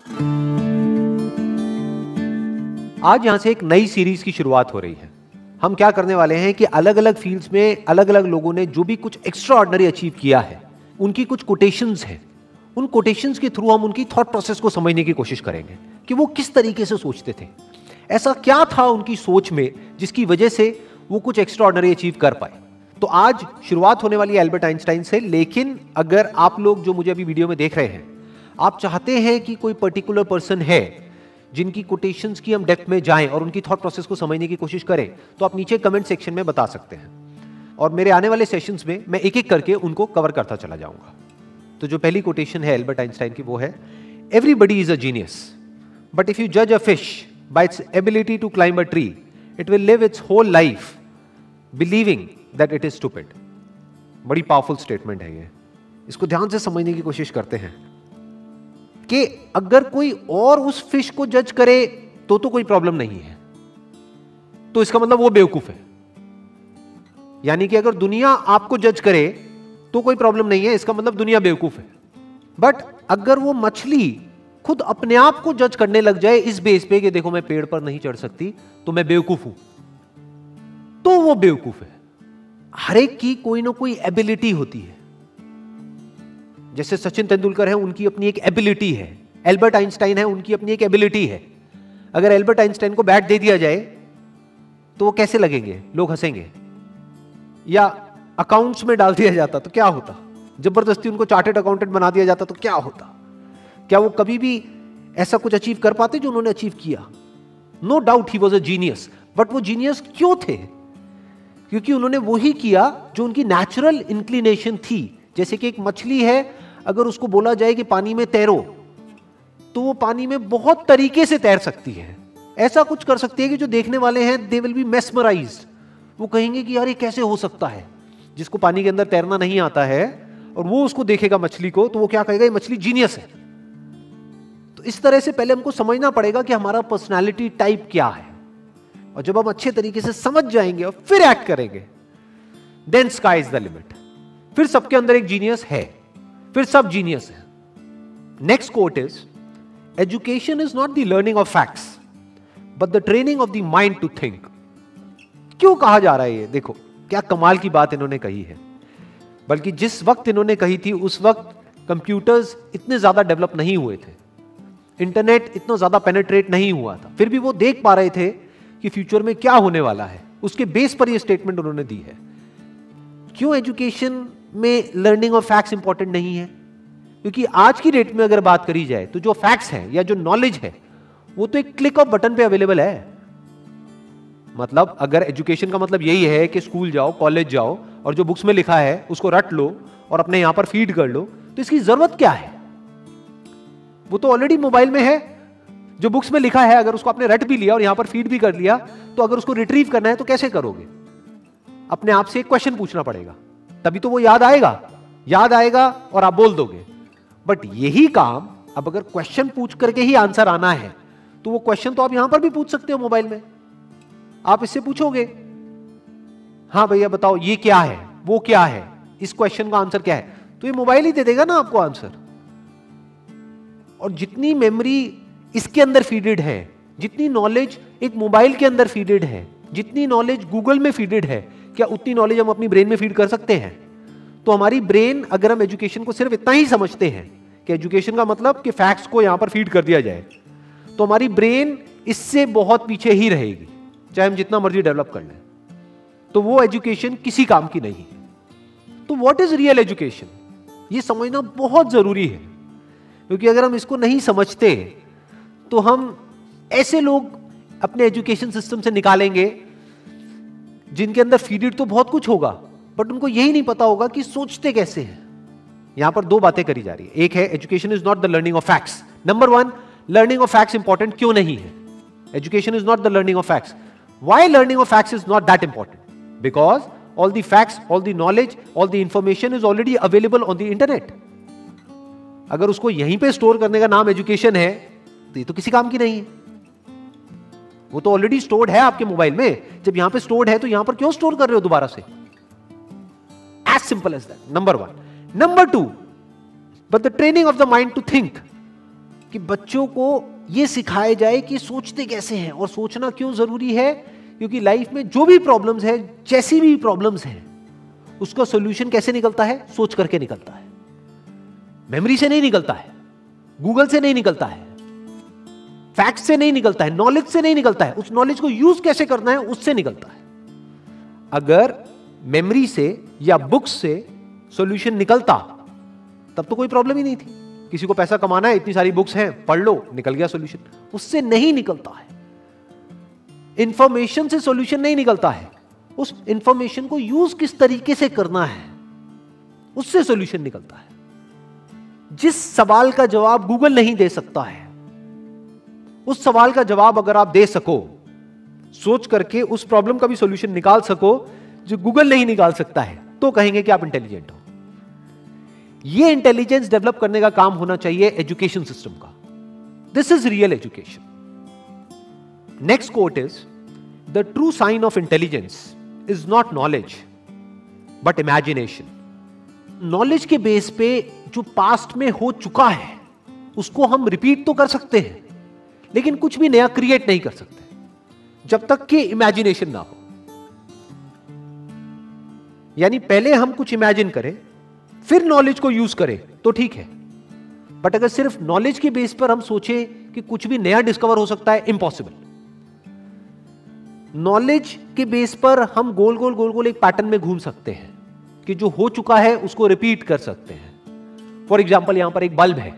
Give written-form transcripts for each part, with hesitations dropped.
आज यहां से एक नई सीरीज की शुरुआत हो रही है। हम क्या करने वाले हैं कि अलग अलग फील्ड्स में अलग अलग लोगों ने जो भी कुछ एक्स्ट्रा ऑर्डिनरी अचीव किया है, उनकी कुछ कोटेशंस हैं। उन कोटेशंस के थ्रू हम उनकी थॉट प्रोसेस को समझने की कोशिश करेंगे कि वो किस तरीके से सोचते थे, ऐसा क्या था उनकी सोच में जिसकी वजह से वो कुछ एक्स्ट्रा ऑर्डिनरी अचीव कर पाए। तो आज शुरुआत होने वाली है एल्बर्ट आइंस्टाइन से। लेकिन अगर आप लोग जो मुझे अभी वीडियो में देख रहे हैं, आप चाहते हैं कि कोई पर्टिकुलर पर्सन है जिनकी कोटेशंस की हम डेप्थ में जाएं और उनकी थॉट प्रोसेस को समझने की कोशिश करें, तो आप नीचे कमेंट सेक्शन में बता सकते हैं और मेरे आने वाले सेशंस में मैं एक एक करके उनको कवर करता चला जाऊंगा। तो जो पहली कोटेशन है एल्बर्ट आइंस्टाइन की, वो है, everybody is a genius, but if you जज a fish by its ability to climb a tree, it will live its whole life believing that it is stupid. बड़ी पावरफुल स्टेटमेंट है ये, इसको ध्यान से समझने की कोशिश करते हैं कि अगर कोई और उस फिश को जज करे तो कोई प्रॉब्लम नहीं है, तो इसका मतलब वो बेवकूफ है। यानी कि अगर दुनिया आपको जज करे तो कोई प्रॉब्लम नहीं है, इसका मतलब दुनिया बेवकूफ है। बट अगर वो मछली खुद अपने आप को जज करने लग जाए इस बेस पे कि देखो मैं पेड़ पर नहीं चढ़ सकती तो मैं बेवकूफ हूं, तो वो बेवकूफ है। हर एक की कोई ना कोई एबिलिटी होती है। जैसे सचिन तेंदुलकर है, उनकी अपनी एक एबिलिटी है। एल्बर्ट आइंस्टाइन है, उनकी अपनी एक एबिलिटी है। अगर एल्बर्ट आइंस्टाइन को बैट दे दिया जाए तो वो कैसे लगेंगे? लोग हंसेंगे। या अकाउंट्स में डाल दिया जाता तो क्या होता? जबरदस्ती उनको चार्टर्ड अकाउंटेंट बना दिया जाता तो क्या होता? क्या वो कभी भी ऐसा कुछ अचीव कर पाते जो उन्होंने अचीव किया? No doubt he was a genius. But वो जीनियस क्यों थे? क्योंकि उन्होंने वही किया जो उनकी नेचुरल इंक्लिनेशन थी। जैसे कि एक मछली है, अगर उसको बोला जाए कि पानी में तैरो, तो वो पानी में बहुत तरीके से तैर सकती है। ऐसा कुछ कर सकती है कि जो देखने वाले हैं दे विल बी मेस्मराइज्ड। वो कहेंगे कि यार ये कैसे हो सकता है? जिसको पानी के अंदर तैरना नहीं आता है और वो उसको देखेगा मछली को, तो वो क्या कहेगा? ये मछली जीनियस है। तो इस तरह से पहले हमको समझना पड़ेगा कि हमारा पर्सनालिटी टाइप क्या है, और जब हम अच्छे तरीके से समझ जाएंगे और फिर एक्ट करेंगे, then sky is the limit. फिर सबके अंदर एक जीनियस है, फिर सब जीनियस है। Next quote is, education is not the learning of facts but the training of the mind to think. क्यों कहा जा रहा है ये? देखो क्या कमाल की बात इन्होंने कही है। बल्कि जिस वक्त इन्होंने कही थी उस वक्त कंप्यूटर्स इतने ज्यादा डेवलप नहीं हुए थे, इंटरनेट इतना ज्यादा पेनिट्रेट नहीं हुआ था, फिर भी वो देख पा रहे थे कि फ्यूचर में क्या होने वाला है। उसके बेस पर ये स्टेटमेंट उन्होंने दी है। क्यों एजुकेशन में लर्निंग ऑफ फैक्ट्स इंपॉर्टेंट नहीं है? क्योंकि आज की डेट में अगर बात करी जाए तो जो फैक्ट्स हैं या जो नॉलेज है वो तो एक क्लिक ऑफ बटन पे अवेलेबल है। मतलब अगर एजुकेशन का मतलब यही है कि स्कूल जाओ, कॉलेज जाओ और जो बुक्स में लिखा है उसको रट लो और अपने यहां पर फीड कर लो, तो इसकी जरूरत क्या है? वो तो ऑलरेडी मोबाइल में है। जो बुक्स में लिखा है अगर उसको आपने रट भी लिया और यहां पर फीड भी कर लिया, तो अगर उसको रिट्रीव करना है तो कैसे करोगे? अपने आप से एक क्वेश्चन पूछना पड़ेगा, तभी तो वो याद आएगा और आप बोल दोगे। बट यही काम अब अगर क्वेश्चन पूछ करके ही आंसर आना है, तो वो क्वेश्चन तो आप यहां पर भी पूछ सकते हो मोबाइल में। आप इससे पूछोगे, हाँ भैया बताओ ये क्या है, वो क्या है, इस क्वेश्चन का आंसर क्या है, तो ये मोबाइल ही दे देगा ना आपको आंसर। और जितनी मेमोरी इसके अंदर फीडेड है, जितनी नॉलेज एक मोबाइल के अंदर फीडेड है, जितनी नॉलेज गूगल में फीडेड है, क्या उतनी नॉलेज हम अपनी ब्रेन में फीड कर सकते हैं? तो हमारी ब्रेन, अगर हम एजुकेशन को सिर्फ इतना ही समझते हैं कि एजुकेशन का मतलब कि फैक्ट्स को यहां पर फीड कर दिया जाए, तो हमारी ब्रेन इससे बहुत पीछे ही रहेगी, चाहे हम जितना मर्जी डेवलप कर लें। तो वो एजुकेशन किसी काम की नहीं है। तो व्हाट इज रियल एजुकेशन, ये समझना बहुत जरूरी है। क्योंकि अगर हम इसको नहीं समझते तो हम ऐसे लोग अपने एजुकेशन सिस्टम से निकालेंगे जिनके अंदर फीडेड तो बहुत कुछ होगा, बट उनको यही नहीं पता होगा कि सोचते कैसे हैं। यहां पर दो बातें करी जा रही है। एक है education is not the learning of facts. Number one, learning of facts important क्यों नहीं है? Education is not the learning of facts. Why learning of facts is not that important? Because all the facts, all the knowledge, all the information is already available on the internet. अगर उसको यहीं पे store करने का नाम education है तो ये तो किसी काम की नहीं है। वो तो ऑलरेडी स्टोर्ड है आपके मोबाइल में। जब यहां पे स्टोर्ड है तो यहां पर क्यों स्टोर कर रहे हो दोबारा से? As simple as that, number one. Number two, but the training of the mind to think, कि बच्चों को यह सिखाया जाए कि सोचते कैसे हैं और सोचना क्यों जरूरी है, क्योंकि लाइफ में जो भी प्रॉब्लम्स है, जैसी भी प्रॉब्लम्स हैं, उसका सॉल्यूशन कैसे निकलता है? सोच करके निकलता है। मेमोरी से नहीं निकलता है, गूगल से नहीं निकलता है, फैक्ट से नहीं निकलता है, नॉलेज से नहीं निकलता है, उस नॉलेज को यूज कैसे करना है उससे निकलता है। अगर मेमोरी से या बुक्स से सॉल्यूशन निकलता तब तो कोई प्रॉब्लम ही नहीं थी। किसी को पैसा कमाना है, इतनी सारी बुक्स हैं, पढ़ लो, निकल गया सॉल्यूशन। उससे नहीं निकलता है। इंफॉर्मेशन से सॉल्यूशन नहीं निकलता है, उस इंफॉर्मेशन को यूज किस तरीके से करना है उससे सॉल्यूशन निकलता है। जिस सवाल का जवाब गूगल नहीं दे सकता है, उस सवाल का जवाब अगर आप दे सको, सोच करके उस प्रॉब्लम का भी सॉल्यूशन निकाल सको जो गूगल नहीं निकाल सकता है, तो कहेंगे कि आप इंटेलिजेंट हो। यह इंटेलिजेंस डेवलप करने का काम होना चाहिए एजुकेशन सिस्टम का। This is real education. Next quote is, the true sign of intelligence is not knowledge but imagination. Knowledge के बेस पे जो पास्ट में हो चुका है उसको हम रिपीट तो कर सकते हैं, लेकिन कुछ भी नया क्रिएट नहीं कर सकते जब तक कि इमेजिनेशन ना हो। यानी पहले हम कुछ इमेजिन करें, फिर नॉलेज को यूज करें तो ठीक है, बट अगर सिर्फ नॉलेज के बेस पर हम सोचें कि कुछ भी नया डिस्कवर हो सकता है, इम्पॉसिबल। नॉलेज के बेस पर हम गोल गोल गोल गोल एक पैटर्न में घूम सकते हैं कि जो हो चुका है उसको रिपीट कर सकते हैं। फॉर एग्जाम्पल, यहां पर एक बल्ब है,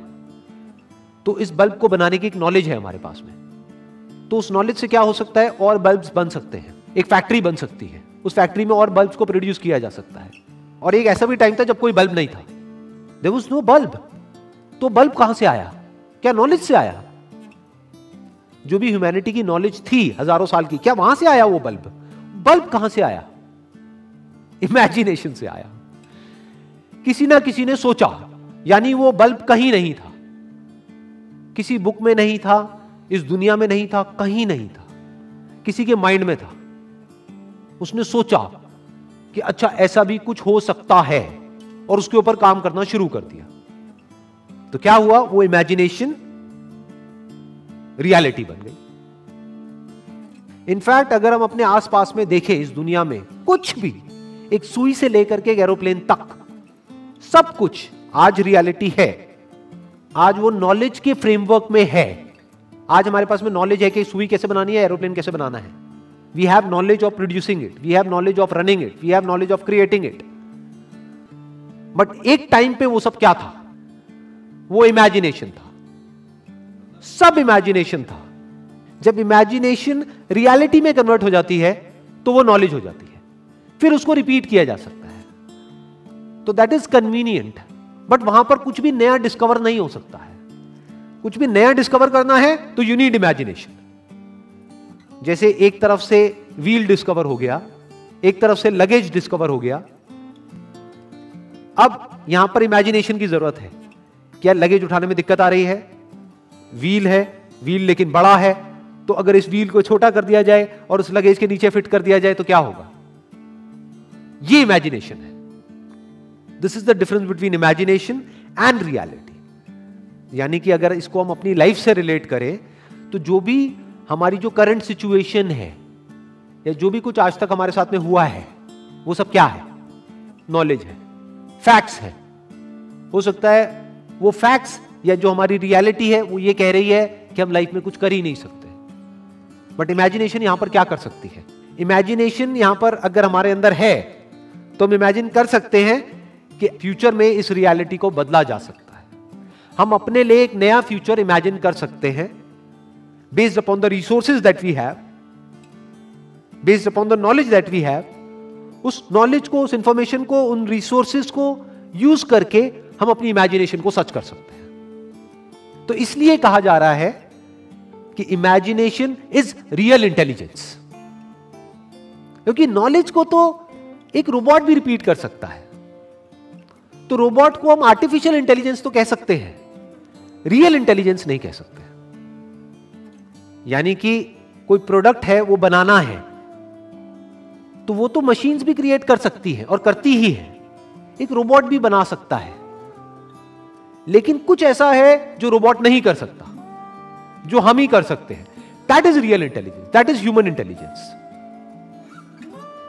तो इस बल्ब को बनाने की एक नॉलेज है हमारे पास में, तो उस नॉलेज से क्या हो सकता है, और बल्ब्स बन सकते हैं, एक फैक्ट्री बन सकती है, उस फैक्ट्री में और बल्ब्स को प्रोड्यूस किया जा सकता है। और एक ऐसा भी टाइम था जब कोई बल्ब नहीं था, देयर वाज नो बल्ब। तो बल्ब कहां से आया? क्या नॉलेज से आया? जो भी ह्यूमैनिटी की नॉलेज थी हजारों साल की, क्या वहां से आया वो बल्ब? बल्ब कहां से आया? इमेजिनेशन से आया। किसी ना किसी ने सोचा, यानी वो बल्ब कहीं नहीं था, किसी बुक में नहीं था, इस दुनिया में नहीं था, कहीं नहीं था, किसी के माइंड में था। उसने सोचा कि अच्छा ऐसा भी कुछ हो सकता है, और उसके ऊपर काम करना शुरू कर दिया। तो क्या हुआ? वो इमेजिनेशन रियलिटी बन गई। इनफैक्ट अगर हम अपने आसपास में देखें, इस दुनिया में कुछ भी, एक सुई से लेकर के एक एरोप्लेन तक, सब कुछ आज रियलिटी है। आज वो नॉलेज के फ्रेमवर्क में है। आज हमारे पास में नॉलेज है कि सुई कैसे बनानी है, एरोप्लेन कैसे बनाना है। We have knowledge of producing it, we have knowledge of running it, we have knowledge of creating it. But एक टाइम पे वो सब क्या था? वो इमेजिनेशन था, सब इमेजिनेशन था। जब इमेजिनेशन रियलिटी में कन्वर्ट हो जाती है तो वो नॉलेज हो जाती है, फिर उसको रिपीट किया जा सकता है। तो दैट इज कन्वीनियंट, बट वहां पर कुछ भी नया डिस्कवर नहीं हो सकता है। कुछ भी नया डिस्कवर करना है तो यू नीड इमेजिनेशन। जैसे एक तरफ से व्हील डिस्कवर हो गया, एक तरफ से लगेज डिस्कवर हो गया, अब यहां पर इमेजिनेशन की जरूरत है। क्या लगेज उठाने में दिक्कत आ रही है? व्हील है, व्हील लेकिन बड़ा है, तो अगर इस व्हील को छोटा कर दिया जाए और उस लगेज के नीचे फिट कर दिया जाए तो क्या होगा? ये इमेजिनेशन है। This is the difference between imagination and reality. यानी कि अगर इसको हम अपनी लाइफ से रिलेट करें तो जो भी हमारी जो करंट सिचुएशन है या जो भी कुछ आज तक हमारे साथ में हुआ है, वो सब क्या है? नॉलेज है, फैक्ट्स है। हो सकता है वो फैक्ट्स या जो हमारी रियलिटी है वो ये कह रही है कि हम लाइफ में कुछ कर ही नहीं सकते, बट इमेजिनेशन यहां पर क्या कर सकती है? इमेजिनेशन यहां पर अगर हमारे अंदर है तो हम इमेजिन कर सकते हैं कि फ्यूचर में इस रियलिटी को बदला जा सकता है। हम अपने लिए एक नया फ्यूचर इमेजिन कर सकते हैं based upon the resources that we have, based upon the knowledge that we have. उस नॉलेज को, उस इंफॉर्मेशन को, उन रिसोर्सेज को यूज करके हम अपनी इमेजिनेशन को सच कर सकते हैं। तो इसलिए कहा जा रहा है कि इमेजिनेशन इज रियल इंटेलिजेंस, क्योंकि नॉलेज को तो एक रोबोट भी रिपीट कर सकता है। तो रोबोट को हम आर्टिफिशियल इंटेलिजेंस तो कह सकते हैं, रियल इंटेलिजेंस नहीं कह सकते। यानी कि कोई प्रोडक्ट है वो बनाना है तो वो तो मशीन्स भी क्रिएट कर सकती है और करती ही है। एक रोबोट भी बना सकता है, लेकिन कुछ ऐसा है जो रोबोट नहीं कर सकता, जो हम ही कर सकते हैं। That is real intelligence, that is human intelligence.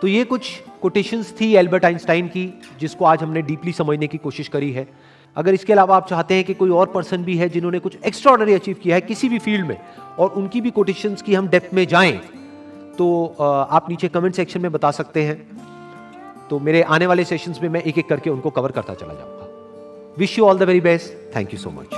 तो ये कुछ कोटेशंस थी एल्बर्ट आइंस्टाइन की, जिसको आज हमने डीपली समझने की कोशिश करी है। अगर इसके अलावा आप चाहते हैं कि कोई और पर्सन भी है जिन्होंने कुछ एक्स्ट्राऑर्डिनरी अचीव किया है किसी भी फील्ड में, और उनकी भी कोटेशंस की हम डेप्थ में जाएं, तो आप नीचे कमेंट सेक्शन में बता सकते हैं। तो मेरे आने वाले सेशंस में मैं एक एक करके उनको कवर करता चला जाऊंगा। Wish you all the very best. Thank you so much.